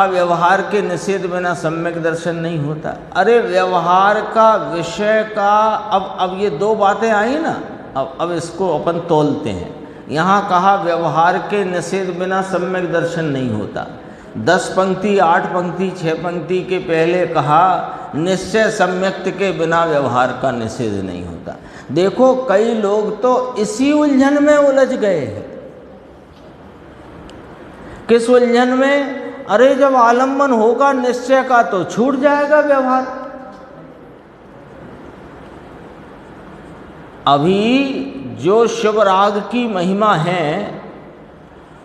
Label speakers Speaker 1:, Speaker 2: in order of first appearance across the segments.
Speaker 1: व्यवहार के निषेध बिना सम्यक दर्शन नहीं होता। अरे व्यवहार का विषय का अब ये दो बातें आई ना, अब इसको अपन तोलते हैं। यहाँ कहा व्यवहार के निषेध बिना सम्यक दर्शन नहीं होता। 10 पंक्ति 8 पंक्ति 6 पंक्ति के पहले कहा निश्चय सम्यक्त के बिना व्यवहार का निषेध नहीं होता। देखो कई लोग तो इसी उलझन में उलझ गए हैं। किस उलझन में? अरे जब आलम्बन होगा निश्चय का तो छूट जाएगा व्यवहार। अभी जो शिव राग की महिमा है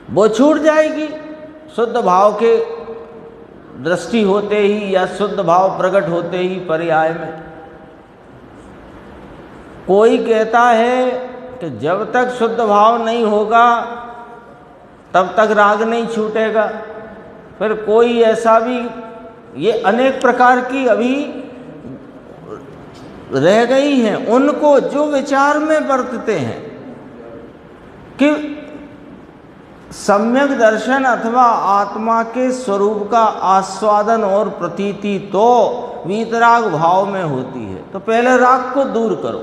Speaker 1: वो छूट जाएगी शुद्ध भाव के दृष्टि होते ही या शुद्ध भाव प्रकट होते ही पर्याय में। कोई कहता है कि जब तक शुद्ध भाव नहीं होगा तब तक राग नहीं छूटेगा। फिर कोई ऐसा भी, ये अनेक प्रकार की अभी रह गई हैं उनको जो विचार में बरतते हैं कि सम्यक दर्शन अथवा आत्मा के स्वरूप का आस्वादन और प्रतीति तो वीतराग भाव में होती है। तो पहले राग को दूर करो।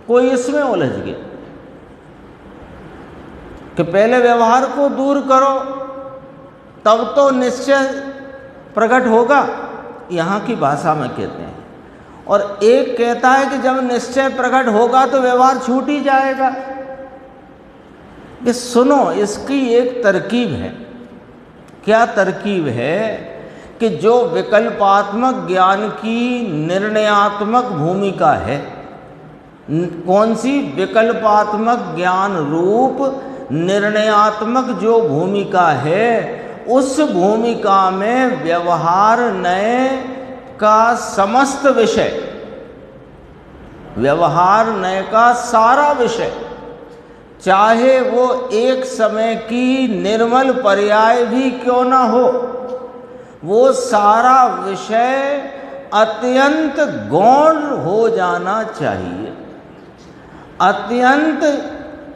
Speaker 1: कोई इसमें उलझ गया कि पहले व्यवहार को दूर करो तब तो निश्चय प्रकट होगा, यहाँ की भाषा में कहते हैं। और एक कहता है कि जब निश्चय प्रकट होगा तो व्यवहार छूट ही जाएगा। ये सुनो, इसकी एक तरकीब है। क्या तरकीब है? कि जो विकल्पात्मक ज्ञान की निर्णयात्मक भूमिका है, कौन सी? विकल्पात्मक ज्ञान रूप निर्णयात्मक जो भूमिका है, उस भूमिका में व्यवहार नय का समस्त विषय, व्यवहार नय का सारा विषय, चाहे वो एक समय की निर्मल पर्याय भी क्यों ना हो, वो सारा विषय अत्यंत गौण हो जाना चाहिए, अत्यंत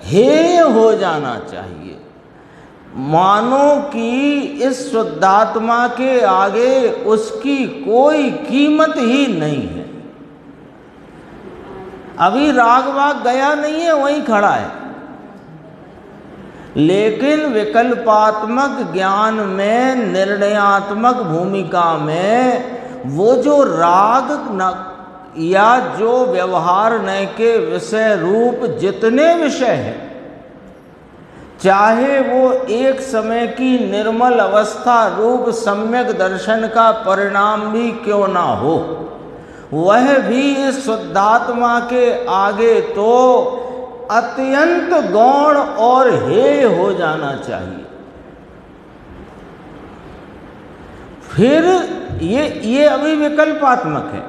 Speaker 1: हेय हो जाना चाहिए। मानो कि इस शुद्धात्मा के आगे उसकी कोई कीमत ही नहीं है। अभी राग वाग गया नहीं है, वहीं खड़ा है। लेकिन विकल्पात्मक ज्ञान में, निर्णयात्मक भूमिका में, वो जो राग या जो व्यवहार नय के विषय रूप जितने विषय हैं, चाहे वो एक समय की निर्मल अवस्था रूप सम्यक दर्शन का परिणाम भी क्यों ना हो, वह भी इस शुद्धात्मा के आगे तो अत्यंत गौण और हेय हो जाना चाहिए। फिर ये अभी विकल्पात्मक है।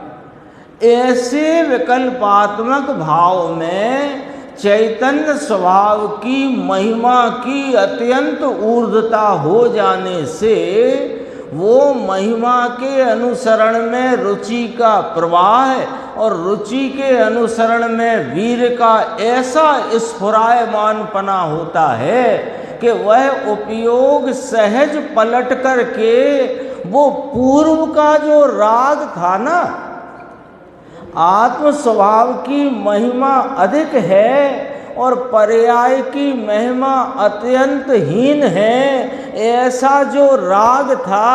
Speaker 1: ऐसे विकल्पात्मक भाव में चैतन्य स्वभाव की महिमा की अत्यंत ऊर्ध्वता हो जाने से वो महिमा के अनुसरण में रुचि का प्रवाह है और रुचि के अनुसरण में वीर का ऐसा स्फुरायमानपना होता है कि वह उपयोग सहज पलट करके वो पूर्व का जो राग था ना, आत्म स्वभाव की महिमा अधिक है और पर्याय की महिमा अत्यंत हीन है, ऐसा जो राग था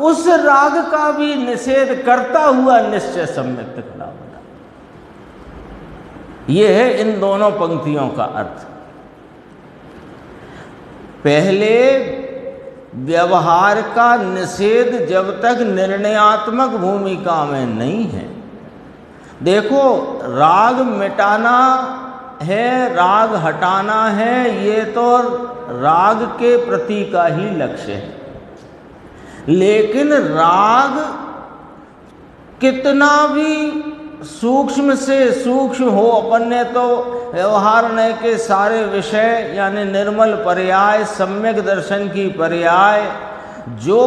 Speaker 1: उस राग का भी निषेध करता हुआ निश्चय सम्यक खड़ा होता। यह है इन दोनों पंक्तियों का अर्थ। पहले व्यवहार का निषेध जब तक निर्णयात्मक भूमिका में नहीं है। देखो, राग मिटाना है, राग हटाना है, ये तो राग के प्रति का ही लक्ष्य है। लेकिन राग कितना भी सूक्ष्म से सूक्ष्म हो, अपन ने तो व्यवहार नय के सारे विषय यानी निर्मल पर्याय, सम्यक दर्शन की पर्याय, जो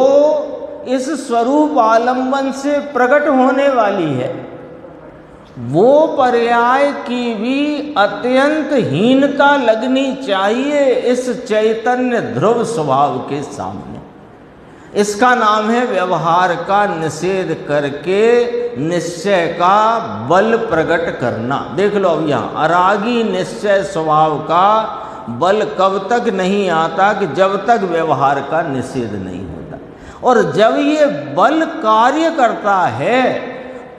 Speaker 1: इस स्वरूप आलंबन से प्रकट होने वाली है, वो पर्याय की भी अत्यंत हीनता लगनी चाहिए इस चैतन्य ध्रुव स्वभाव के सामने। इसका नाम है व्यवहार का निषेध करके निश्चय का बल प्रकट करना। देख लो अब यहाँ, अरागी निश्चय स्वभाव का बल कब तक नहीं आता कि जब तक व्यवहार का निषेध नहीं होता। और जब ये बल कार्य करता है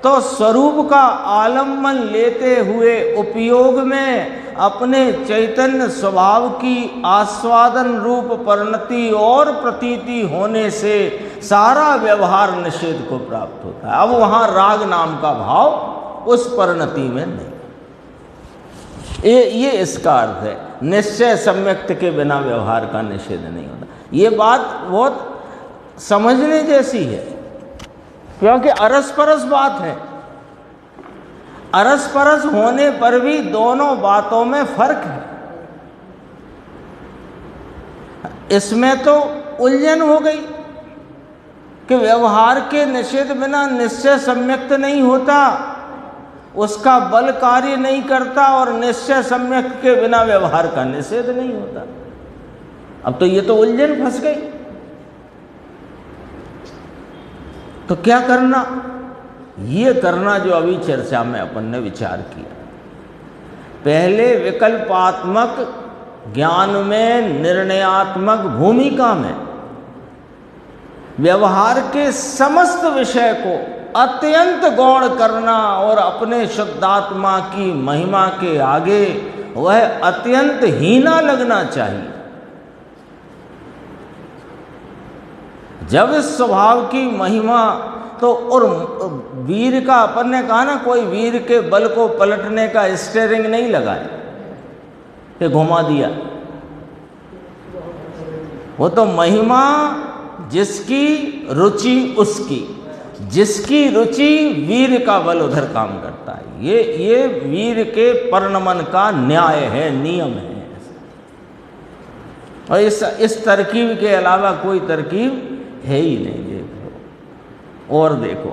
Speaker 1: तो स्वरूप का आलम्बन लेते हुए उपयोग में अपने चैतन्य स्वभाव की आस्वादन रूप परिणति और प्रतीति होने से सारा व्यवहार निषेध को प्राप्त होता है। अब वहाँ राग नाम का भाव उस परिणति में नहीं। ये इसका अर्थ है, निश्चय सम्यक्त के बिना व्यवहार का निषेध नहीं होता। ये बात बहुत समझने जैसी है, क्योंकि अरस परस बात है। अरस परस होने पर भी दोनों बातों में फर्क है। इसमें तो उलझन हो गई कि व्यवहार के निषेध बिना निश्चय सम्यक्त नहीं होता, उसका बल कार्य नहीं करता, और निश्चय सम्यक्त के बिना व्यवहार का निषेध नहीं होता। अब तो ये तो उलझन फंस गई। तो क्या करना? ये करना जो अभी चर्चा में अपन ने विचार किया। पहले विकल्पात्मक ज्ञान में, निर्णयात्मक भूमिका में व्यवहार के समस्त विषय को अत्यंत गौण करना और अपने शुद्धात्मा की महिमा के आगे वह अत्यंत हीना लगना चाहिए। जब इस स्वभाव की महिमा तो, और वीर का, अपन ने कहा ना, कोई वीर के बल को पलटने का स्टीयरिंग नहीं लगाए कि घुमा दिया। वो तो महिमा जिसकी रुचि उसकी, जिसकी रुचि वीर का बल उधर काम करता है। ये वीर के परिणमन का न्याय है, नियम है। और इस तरकीब के अलावा कोई तरकीब है ही नहीं। देखो और देखो,